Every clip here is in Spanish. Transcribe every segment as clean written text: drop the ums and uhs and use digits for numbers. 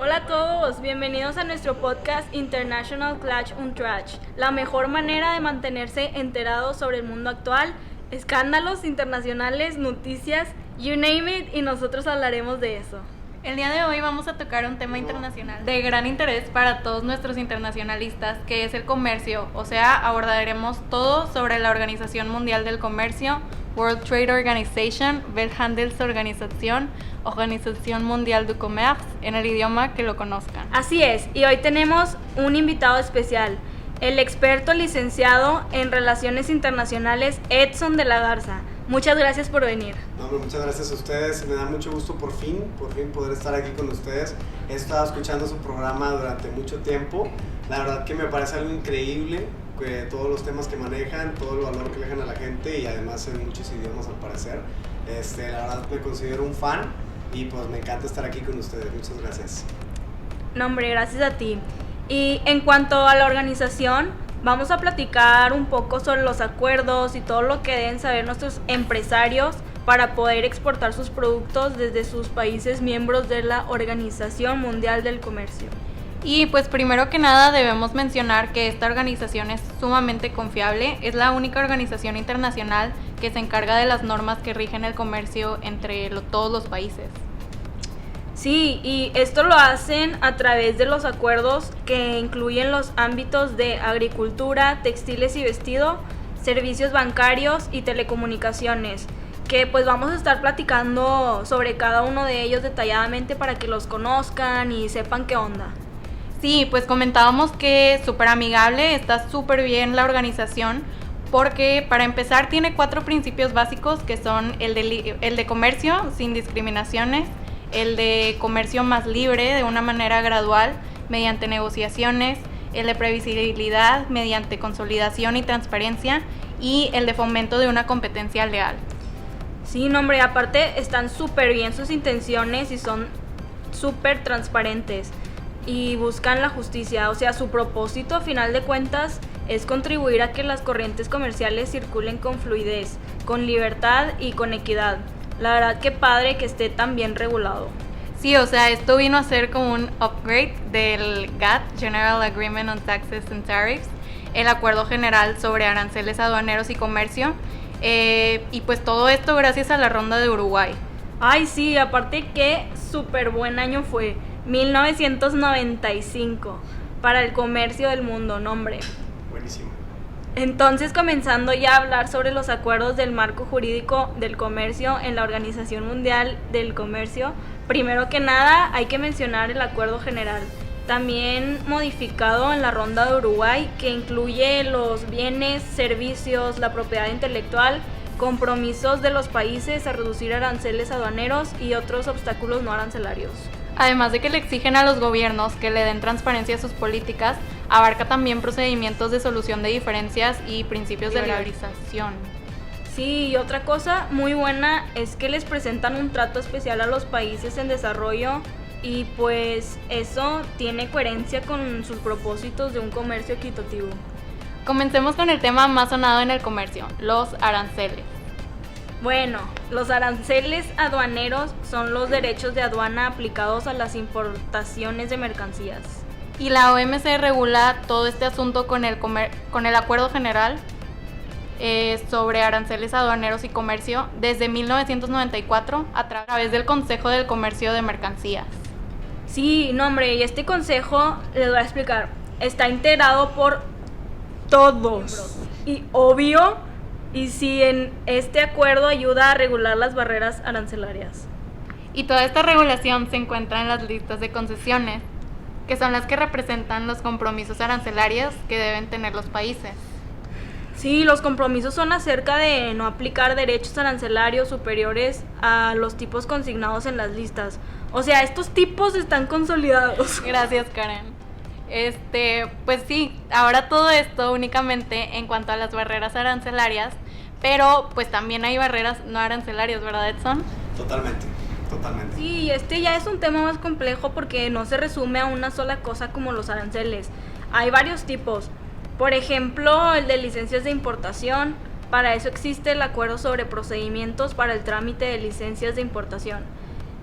Hola a todos, bienvenidos a nuestro podcast International Clash und Trash, la mejor manera de mantenerse enterados sobre el mundo actual, escándalos internacionales, noticias, you name it, y nosotros hablaremos de eso. El día de hoy vamos a tocar un tema internacional de gran interés para todos nuestros internacionalistas, que es el comercio, o sea, abordaremos todo sobre la Organización Mundial del Comercio, World Trade Organization, Welthandelsorganisation, Organización Mundial du Commerce, en el idioma que lo conozcan. Así es, y hoy tenemos un invitado especial, el experto licenciado en Relaciones Internacionales Edson de la Garza. Muchas gracias por venir. No, muchas gracias a ustedes, me da mucho gusto por fin poder estar aquí con ustedes. He estado escuchando su programa durante mucho tiempo, la verdad que me parece algo increíble, que todos los temas que manejan, todo el valor que le dejan a la gente y además en muchos idiomas al parecer. La verdad me considero un fan y pues me encanta estar aquí con ustedes, muchas gracias. No, hombre, gracias a ti. Y en cuanto a la organización, vamos a platicar un poco sobre los acuerdos y todo lo que deben saber nuestros empresarios para poder exportar sus productos desde sus países miembros de la Organización Mundial del Comercio. Y pues primero que nada debemos mencionar que esta organización es sumamente confiable, es la única organización internacional que se encarga de las normas que rigen el comercio entre todos los países. Sí, y esto lo hacen a través de los acuerdos que incluyen los ámbitos de agricultura, textiles y vestido, servicios bancarios y telecomunicaciones, que pues vamos a estar platicando sobre cada uno de ellos detalladamente para que los conozcan y sepan qué onda. Sí, pues comentábamos que súper amigable, está súper bien la organización, porque para empezar tiene 4 principios básicos que son el de comercio sin discriminaciones, el de comercio más libre de una manera gradual mediante negociaciones, el de previsibilidad mediante consolidación y transparencia y el de fomento de una competencia leal. Sí, no, hombre, aparte están súper bien sus intenciones y son súper transparentes y buscan la justicia, o sea, su propósito a final de cuentas es contribuir a que las corrientes comerciales circulen con fluidez, con libertad y con equidad. La verdad que padre que esté tan bien regulado. Sí, o sea, esto vino a ser como un upgrade del GATT, General Agreement on Taxes and Tariffs, el Acuerdo General sobre Aranceles Aduaneros y Comercio, y pues todo esto gracias a la Ronda de Uruguay. Ay, sí, aparte que súper buen año fue, 1995, para el comercio del mundo, no, hombre. Buenísimo. Entonces, comenzando ya a hablar sobre los acuerdos del marco jurídico del comercio en la Organización Mundial del Comercio, primero que nada hay que mencionar el Acuerdo General, también modificado en la Ronda de Uruguay, que incluye los bienes, servicios, la propiedad intelectual, compromisos de los países a reducir aranceles aduaneros y otros obstáculos no arancelarios. Además de que le exigen a los gobiernos que le den transparencia a sus políticas, abarca también procedimientos de solución de diferencias y principios de liberalización. Sí, y otra cosa muy buena es que les presentan un trato especial a los países en desarrollo y pues eso tiene coherencia con sus propósitos de un comercio equitativo. Comencemos con el tema más sonado en el comercio, los aranceles. Bueno, los aranceles aduaneros son los derechos de aduana aplicados a las importaciones de mercancías. Y la OMC regula todo este asunto con el Acuerdo General sobre aranceles aduaneros y comercio desde 1994 a través del Consejo del Comercio de Mercancías. Sí, no, hombre, y este consejo, les voy a explicar, está integrado por todos. Y obvio, y si en este acuerdo ayuda a regular las barreras arancelarias. Y toda esta regulación se encuentra en las listas de concesiones, que son las que representan los compromisos arancelarios que deben tener los países. Sí, los compromisos son acerca de no aplicar derechos arancelarios superiores a los tipos consignados en las listas. O sea, estos tipos están consolidados. Gracias, Karen. Pues sí, ahora todo esto únicamente en cuanto a las barreras arancelarias, pero pues también hay barreras no arancelarias, ¿verdad, Edson? Totalmente. Sí, ya es un tema más complejo porque no se resume a una sola cosa como los aranceles. Hay varios tipos. Por ejemplo, el de licencias de importación. Para eso existe el acuerdo sobre procedimientos para el trámite de licencias de importación.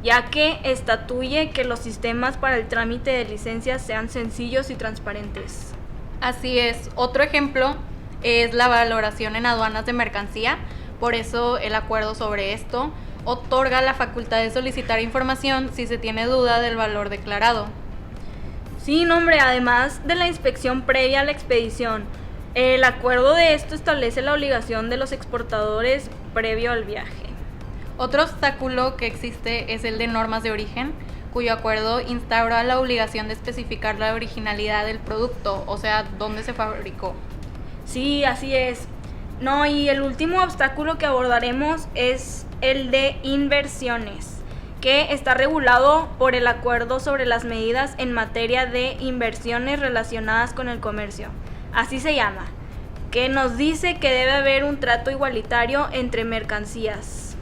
ya que estatuye que los sistemas para el trámite de licencias sean sencillos y transparentes. Así es. Otro ejemplo es la valoración en aduanas de mercancía. Por eso el acuerdo sobre esto otorga la facultad de solicitar información si se tiene duda del valor declarado. Sí, no, hombre, además de la inspección previa a la expedición, el acuerdo de esto establece la obligación de los exportadores previo al viaje. Otro obstáculo que existe es el de normas de origen, cuyo acuerdo instaura la obligación de especificar la originalidad del producto, o sea, dónde se fabricó. Sí, así es. No, y el último obstáculo que abordaremos es el de inversiones, que está regulado por el acuerdo sobre las medidas en materia de inversiones relacionadas con el comercio. Así se llama, que nos dice que debe haber un trato igualitario entre mercancías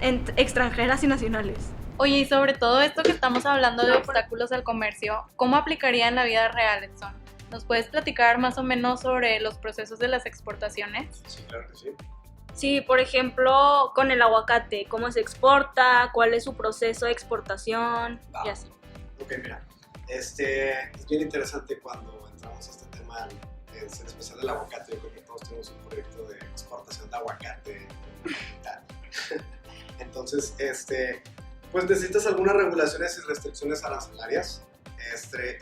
extranjeras y nacionales. Oye, y sobre todo esto que estamos hablando de obstáculos al comercio, ¿cómo aplicaría en la vida real, Edson? ¿Nos puedes platicar más o menos sobre los procesos de las exportaciones? Sí, claro que sí. Sí, por ejemplo, con el aguacate, cómo se exporta, cuál es su proceso de exportación y así. Ok, mira, es bien interesante cuando entramos a este tema, en especial del aguacate. Yo creo que todos tenemos un proyecto de exportación de aguacate y tal. Entonces, pues necesitas algunas regulaciones y restricciones arancelarias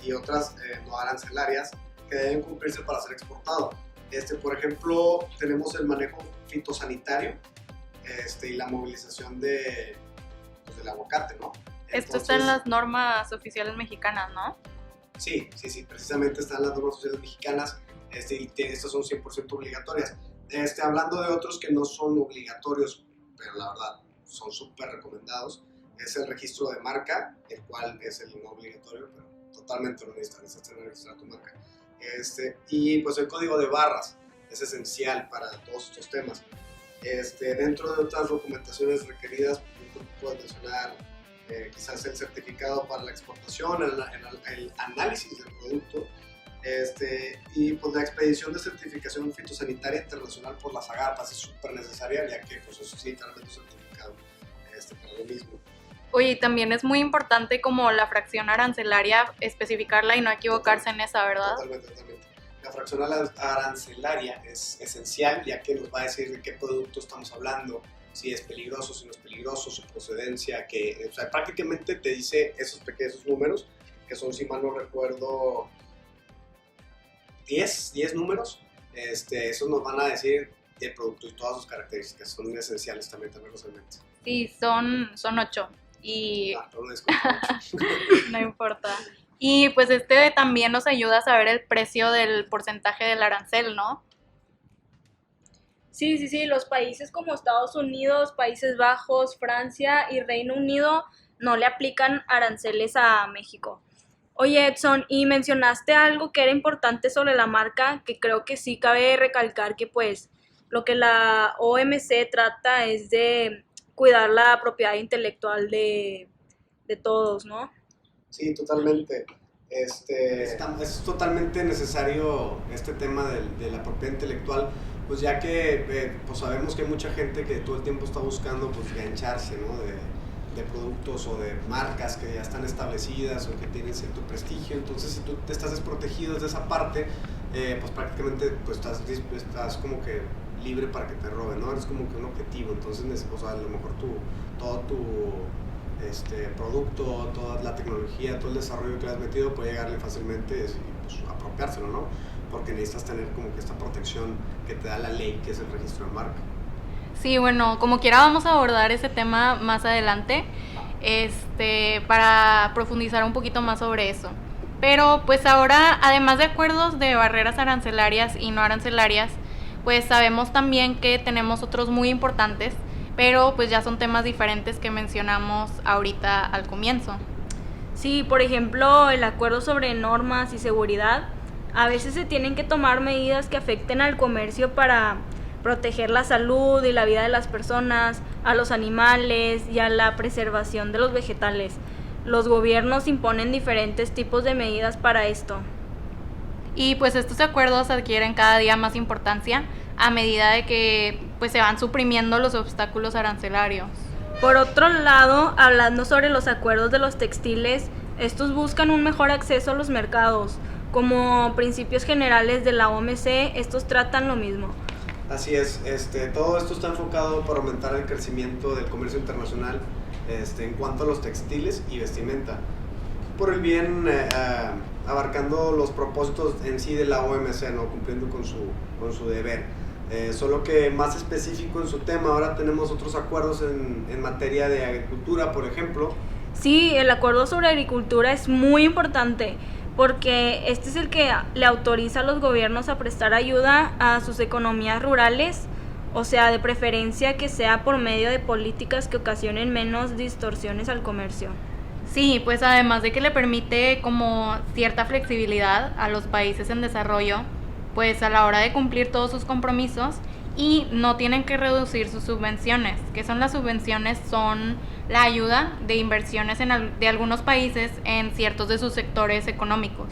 y otras no arancelarias que deben cumplirse para ser exportado. Por ejemplo, tenemos el manejo fitosanitario y la movilización del aguacate, ¿no? Esto está en las normas oficiales mexicanas, ¿no? Sí, precisamente están en las normas oficiales mexicanas y estas son 100% obligatorias. Hablando de otros que no son obligatorios, pero la verdad son súper recomendados, es el registro de marca, el cual es el no obligatorio, pero totalmente lo necesitas tener registrar tu marca. Y pues el código de barras es esencial para todos estos temas. Dentro de otras documentaciones requeridas, puedes mencionar quizás el certificado para la exportación, el análisis del producto, y pues la expedición de certificación fitosanitaria internacional por las AGAPAS es súper necesaria, ya que pues eso sí, claramente es certificado para lo mismo. Oye, y también es muy importante como la fracción arancelaria, especificarla y no equivocarse en esa, ¿verdad? Totalmente. La fracción arancelaria es esencial, ya que nos va a decir de qué producto estamos hablando, si es peligroso, si no es peligroso, su procedencia, o sea, prácticamente te dice esos pequeños números, que son, si mal no recuerdo, 10 números. Esos nos van a decir el producto y todas sus características, son esenciales también tenerlos en mente. Sí, son 8 y No, no importa. Y pues también nos ayuda a saber el precio del porcentaje del arancel, ¿no? Sí, los países como Estados Unidos, Países Bajos, Francia y Reino Unido no le aplican aranceles a México. Oye, Edson, y mencionaste algo que era importante sobre la marca, que creo que sí cabe recalcar que pues lo que la OMC trata es de cuidar la propiedad intelectual de todos, ¿no? Sí, totalmente. Es totalmente necesario este tema de la propiedad intelectual, pues ya que pues sabemos que hay mucha gente que todo el tiempo está buscando pues gancharse, ¿no? de productos o de marcas que ya están establecidas o que tienen cierto prestigio. Entonces, si tú te estás desprotegido de esa parte, pues prácticamente pues, estás como que libre para que te roben, ¿no? Eres como que un objetivo. Entonces, o sea, a lo mejor todo tu producto, toda la tecnología, todo el desarrollo que le has metido puede llegarle fácilmente y pues, apropiárselo, ¿no? Porque necesitas tener como que esta protección que te da la ley, que es el registro de marca. Sí, bueno, como quiera vamos a abordar ese tema más adelante, para profundizar un poquito más sobre eso. Pero pues ahora, además de acuerdos de barreras arancelarias y no arancelarias, pues sabemos también que tenemos otros muy importantes, pero pues ya son temas diferentes que mencionamos ahorita al comienzo. Sí, por ejemplo, el acuerdo sobre normas y seguridad. A veces se tienen que tomar medidas que afecten al comercio para proteger la salud y la vida de las personas, a los animales y a la preservación de los vegetales. Los gobiernos imponen diferentes tipos de medidas para esto. Y pues estos acuerdos adquieren cada día más importancia a medida de que pues se van suprimiendo los obstáculos arancelarios. Por otro lado, hablando sobre los acuerdos de los textiles, estos buscan un mejor acceso a los mercados. Como principios generales de la OMC, estos tratan lo mismo. Así es, todo esto está enfocado para aumentar el crecimiento del comercio internacional en cuanto a los textiles y vestimenta, por el bien abarcando los propósitos en sí de la OMC, ¿no? Cumpliendo con su deber. Solo que más específico en su tema, ahora tenemos otros acuerdos en materia de agricultura, por ejemplo. Sí, el acuerdo sobre agricultura es muy importante porque este es el que le autoriza a los gobiernos a prestar ayuda a sus economías rurales, o sea, de preferencia que sea por medio de políticas que ocasionen menos distorsiones al comercio. Sí, pues además de que le permite como cierta flexibilidad a los países en desarrollo, pues a la hora de cumplir todos sus compromisos y no tienen que reducir sus subvenciones. ¿Qué son las subvenciones? Son la ayuda de inversiones de algunos países en ciertos de sus sectores económicos.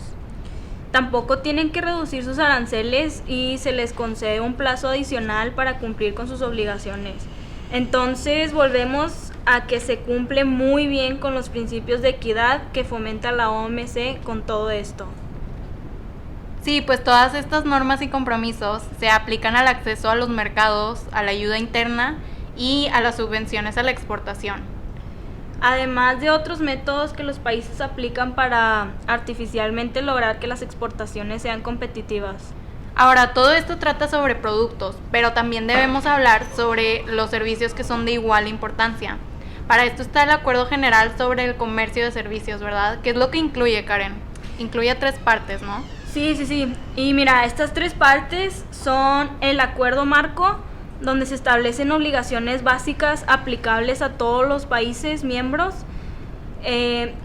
Tampoco tienen que reducir sus aranceles y se les concede un plazo adicional para cumplir con sus obligaciones. Entonces volvemos a que se cumple muy bien con los principios de equidad que fomenta la OMC con todo esto. Sí, pues todas estas normas y compromisos se aplican al acceso a los mercados, a la ayuda interna y a las subvenciones a la exportación. Además de otros métodos que los países aplican para artificialmente lograr que las exportaciones sean competitivas. Ahora, todo esto trata sobre productos, pero también debemos hablar sobre los servicios que son de igual importancia. Para esto está el Acuerdo General sobre el Comercio de Servicios, ¿verdad? ¿Qué es lo que incluye, Karen? Incluye 3 partes, ¿no? Sí. Y mira, estas 3 partes son el acuerdo marco, donde se establecen obligaciones básicas aplicables a todos los países miembros.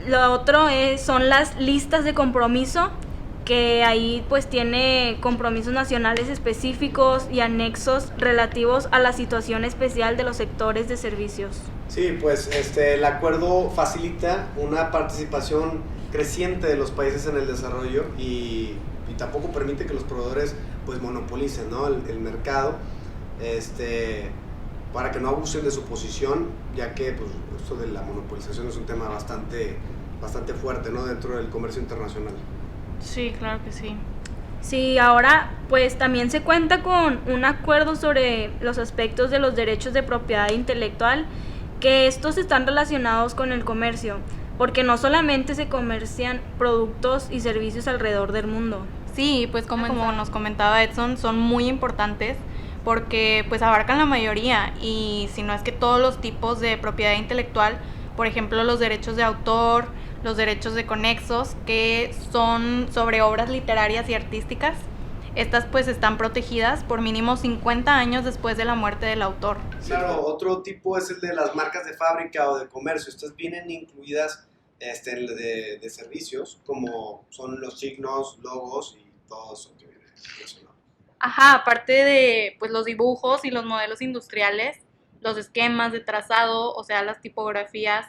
Lo otro son las listas de compromiso, que ahí pues tiene compromisos nacionales específicos y anexos relativos a la situación especial de los sectores de servicios. Sí, pues el acuerdo facilita una participación creciente de los países en el desarrollo y tampoco permite que los proveedores pues monopolicen, ¿no? el mercado, para que no abusen de su posición, ya que pues esto de la monopolización es un tema bastante fuerte, ¿no? Dentro del comercio internacional. Sí, claro que sí. Sí, ahora pues también se cuenta con un acuerdo sobre los aspectos de los derechos de propiedad intelectual, que estos están relacionados con el comercio, porque no solamente se comercian productos y servicios alrededor del mundo. Sí, pues como nos comentaba Edson, son muy importantes porque pues abarcan la mayoría y si no es que todos los tipos de propiedad intelectual, por ejemplo los derechos de autor, los derechos de conexos, que son sobre obras literarias y artísticas. Estas pues están protegidas por mínimo 50 años después de la muerte del autor. Claro, otro tipo es el de las marcas de fábrica o de comercio. Estas vienen incluidas de servicios, como son los signos, logos y todo eso que viene relacionado. Ajá, aparte de pues los dibujos y los modelos industriales, los esquemas de trazado, o sea, las topografías,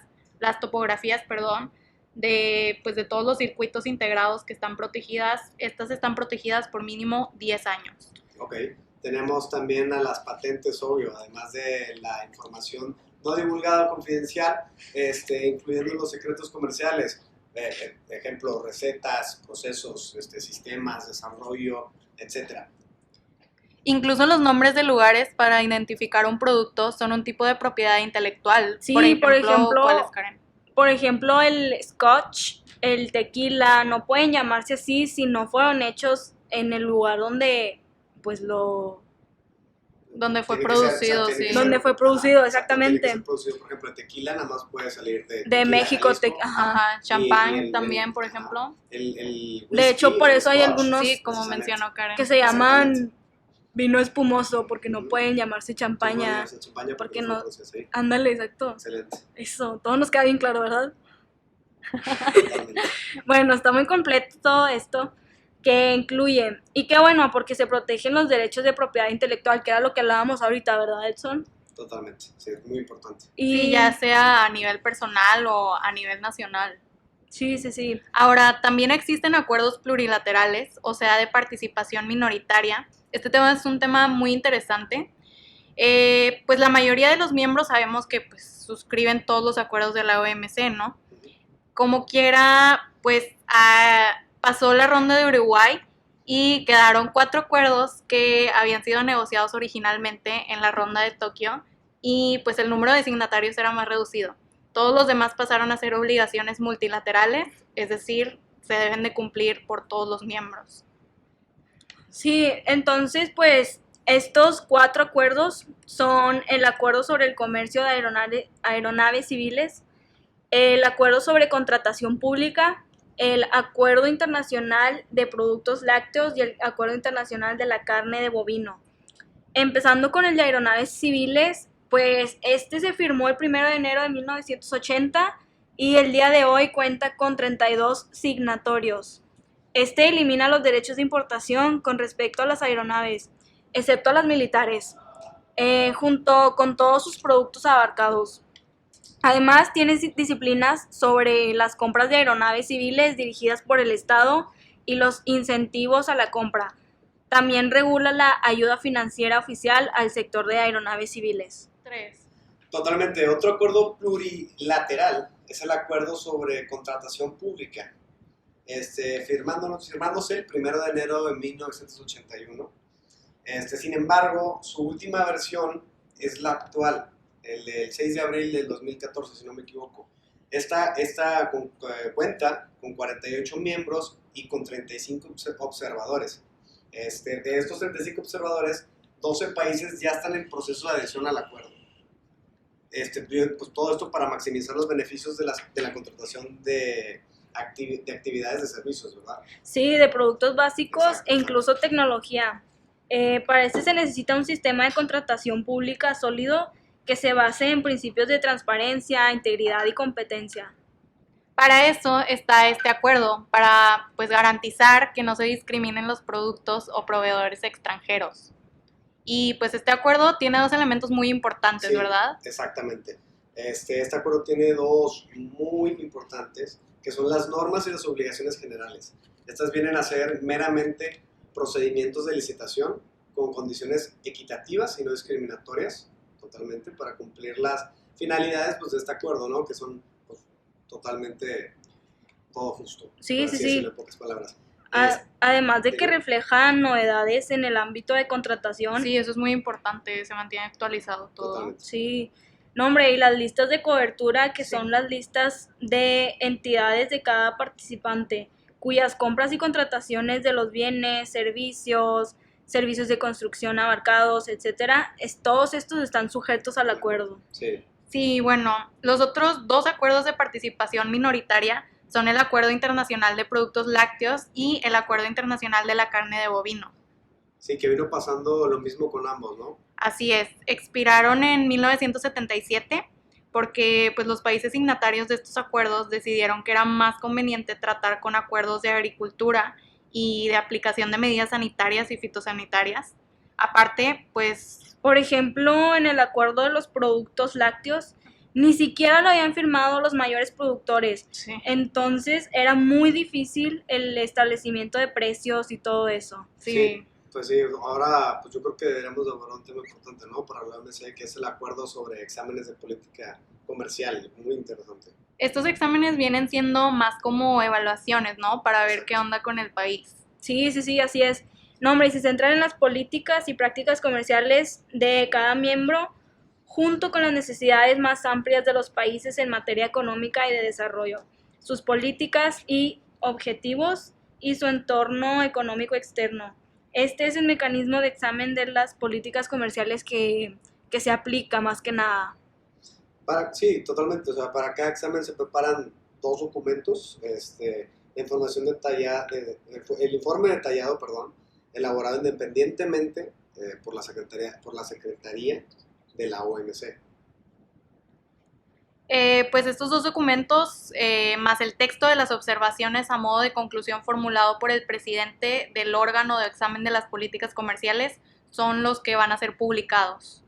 de todos los circuitos integrados que están protegidas, estas están protegidas por mínimo 10 años. Ok, tenemos también a las patentes, obvio, además de la información no divulgada o confidencial, incluyendo los secretos comerciales, ejemplo, recetas, procesos, sistemas, desarrollo, etc. Incluso los nombres de lugares para identificar un producto son un tipo de propiedad intelectual. Sí, por ejemplo, ¿cuáles, Karen? Por ejemplo, el scotch, el tequila, no pueden llamarse así si no fueron hechos en el lugar donde pues donde fue producido, sí. Donde fue producido, exactamente. Tiene que ser producido, por ejemplo, el tequila nada más puede salir de México. Ajá, champán también, por ejemplo. El whisky, de hecho, por eso hay algunos, sí, como mencionó Karen, que se llaman vino espumoso, porque no pueden llamarse champaña. Porque no. Ándale, exacto. Excelente. Eso, todo nos queda bien claro, ¿verdad? Bueno, está muy completo todo esto que incluye. Y qué bueno, porque se protegen los derechos de propiedad intelectual, que era lo que hablábamos ahorita, ¿verdad, Edson? Totalmente, sí, es muy importante. Y sí, ya sea a nivel personal o a nivel nacional. Sí. Ahora, también existen acuerdos plurilaterales, o sea, de participación minoritaria. Este tema es un tema muy interesante Pues la mayoría de los miembros sabemos que pues, suscriben todos los acuerdos de la OMC, ¿no? Como quiera, pues pasó la ronda de Uruguay y quedaron 4 acuerdos que habían sido negociados originalmente en la ronda de Tokio y pues el número de signatarios era más reducido. Todos los demás pasaron a ser obligaciones multilaterales, es decir, se deben de cumplir por todos los miembros. Sí, entonces pues estos 4 acuerdos son el acuerdo sobre el comercio de aeronaves civiles, el acuerdo sobre contratación pública, el acuerdo internacional de productos lácteos y el acuerdo internacional de la carne de bovino. Empezando con el de aeronaves civiles, pues este se firmó el 1 de enero de 1980 y el día de hoy cuenta con 32 signatorios. Este elimina los derechos de importación con respecto a las aeronaves, excepto a las militares, junto con todos sus productos abarcados. Además, tiene disciplinas sobre las compras de aeronaves civiles dirigidas por el Estado y los incentivos a la compra. También regula la ayuda financiera oficial al sector de aeronaves civiles. 3. Totalmente. Otro acuerdo plurilateral es el acuerdo sobre contratación pública, firmándose el 1 de enero de 1981. Sin embargo, su última versión es la actual, el del 6 de abril del 2014, si no me equivoco. Esta cuenta con 48 miembros y con 35 observadores. De estos 35 observadores, 12 países ya están en proceso de adhesión al acuerdo. Pues todo esto para maximizar los beneficios de la contratación de actividades de servicios, ¿verdad? Sí, de productos básicos. Exacto. E incluso tecnología. Para este se necesita un sistema de contratación pública sólido que se base en principios de transparencia, integridad y competencia. Para eso está este acuerdo, para pues garantizar que no se discriminen los productos o proveedores extranjeros. Y pues este acuerdo tiene 2 elementos muy importantes, Sí, ¿verdad? Exactamente. Este acuerdo tiene 2 muy importantes, que son las normas y las obligaciones generales. Estas vienen a ser meramente procedimientos de licitación con condiciones equitativas y no discriminatorias, totalmente, para cumplir las finalidades pues, de este acuerdo, ¿no? Que son pues, totalmente todo justo. Sí, por así sí, decirlo, sí. en pocas palabras. Además de que reflejan novedades en el ámbito de contratación. Sí, eso es muy importante, se mantiene actualizado todo. Totalmente. Sí. No, hombre, y las listas de cobertura, que Sí. son las listas de entidades de cada participante, cuyas compras y contrataciones de los bienes, servicios de construcción abarcados, etcétera, todos estos están sujetos al acuerdo. Sí. Sí, bueno, los otros 2 acuerdos de participación minoritaria son el Acuerdo Internacional de Productos Lácteos y el Acuerdo Internacional de la Carne de Bovino. Sí, que vino pasando lo mismo con ambos, ¿no? Así es, expiraron en 1977 porque pues, los países signatarios de estos acuerdos decidieron que era más conveniente tratar con acuerdos de agricultura y de aplicación de medidas sanitarias y fitosanitarias. Aparte, pues... Por ejemplo, en el acuerdo de los productos lácteos, ni siquiera lo habían firmado los mayores productores. Sí. Entonces era muy difícil el establecimiento de precios y todo eso. Sí. Pues sí, ahora pues yo creo que deberíamos de abordar un tema importante, ¿no? Para la OMC, que es el acuerdo sobre exámenes de política comercial, muy interesante. Estos exámenes vienen siendo más como evaluaciones, ¿no? Para ver Exacto. qué onda con el país. Sí, así es. No, hombre, y se centran en las políticas y prácticas comerciales de cada miembro, junto con las necesidades más amplias de los países en materia económica y de desarrollo, sus políticas y objetivos y su entorno económico externo. Este es el mecanismo de examen de las políticas comerciales que se aplica más que nada. Sí, totalmente. O sea, para cada examen se preparan 2 documentos, la información detallada, el informe detallado, elaborado independientemente por la Secretaría de la OMC. Pues estos 2 documentos, más el texto de las observaciones a modo de conclusión formulado por el presidente del órgano de examen de las políticas comerciales, son los que van a ser publicados.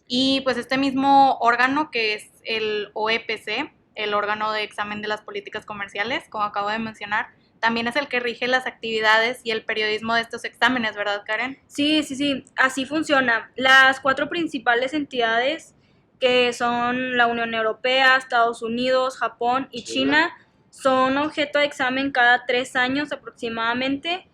Y pues este mismo órgano, que es el OEPC, el órgano de examen de las políticas comerciales, como acabo de mencionar, también es el que rige las actividades y el periodismo de estos exámenes, ¿verdad, Karen? Sí, así funciona. Las 4 principales entidades, que son la Unión Europea, Estados Unidos, Japón y China, son objeto de examen cada 3 años aproximadamente,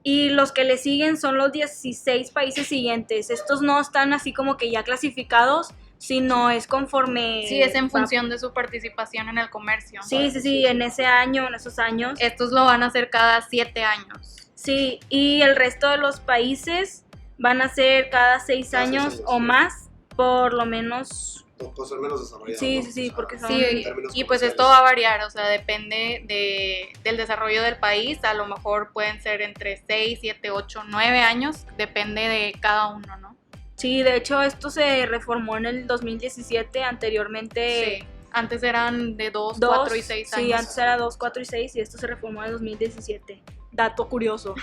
y los que le siguen son los 16 países siguientes. Estos no están así como que ya clasificados, sino es conforme... Sí, es en función de su participación en el comercio. Sí, en ese año, en esos años. Estos lo van a hacer cada 7 años. Sí, y el resto de los países van a ser cada 6 años o más, por lo menos... Pues ser menos desarrollados. Sí, porque son... Sí, y pues esto va a variar, o sea, depende del desarrollo del país. A lo mejor pueden ser entre 6, 7, 8, 9 años, depende de cada uno, ¿no? Sí, de hecho esto se reformó en el 2017, anteriormente... Sí, antes eran de 2, 4 y 6 años. Sí, antes era 2, 4 y 6 y esto se reformó en el 2017. Dato curioso.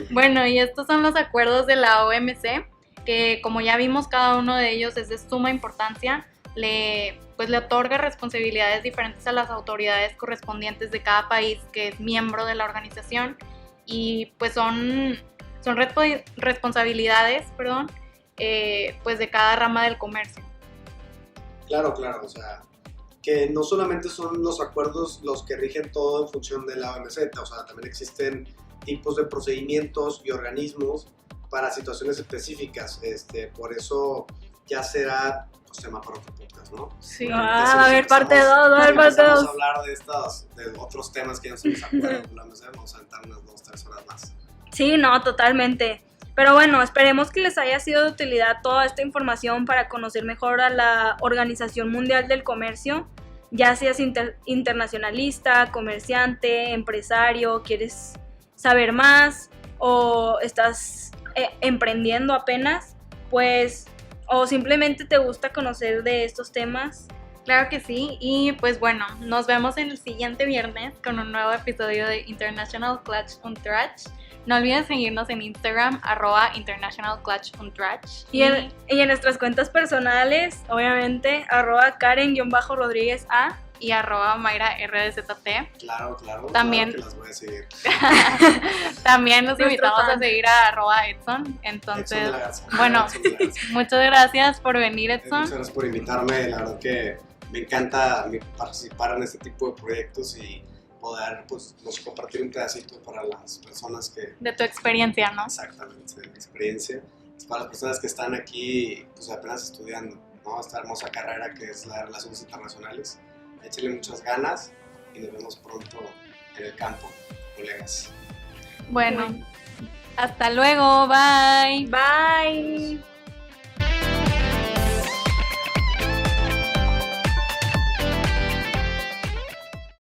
Bueno, y estos son los acuerdos de la OMC, que como ya vimos, cada uno de ellos es de suma importancia. Le otorga responsabilidades diferentes a las autoridades correspondientes de cada país que es miembro de la organización, y pues son responsabilidades, pues de cada rama del comercio. Claro, o sea, que no solamente son los acuerdos los que rigen todo en función de la OMC, o sea, también existen tipos de procedimientos y organismos para situaciones específicas. Por eso ya será tema para otro podcast, ¿no? Sí. A ver, parte 2, Vamos a hablar de otros temas que ya se nos acuerdan, vamos a aventar unas 2-3 horas más. Sí, no, totalmente. Pero bueno, esperemos que les haya sido de utilidad toda esta información para conocer mejor a la Organización Mundial del Comercio, ya seas internacionalista, comerciante, empresario, quieres saber más o estás emprendiendo apenas, pues, o simplemente te gusta conocer de estos temas. Claro que sí, y pues bueno, nos vemos el siguiente viernes con un nuevo episodio de International Clutch und Tratsch. No olviden seguirnos en Instagram, @International Clutch und Tratsch. Y en nuestras cuentas personales, obviamente, @Karen_Rodríguez A y @MayraRDZT. Claro, también, claro que las voy a seguir. También los invitamos a seguir a @Edson. Entonces, bueno, muchas gracias por venir, Edson. Muchas gracias por invitarme, la verdad que me encanta participar en este tipo de proyectos y poder pues compartir un pedacito para las personas que... De tu experiencia, ¿no? Exactamente, de mi experiencia. Es para las personas que están aquí pues apenas estudiando, ¿no? Esta hermosa carrera que es la de Relaciones Internacionales. Échenle muchas ganas y nos vemos pronto en el campo, colegas. Bueno, hasta luego, bye. Bye.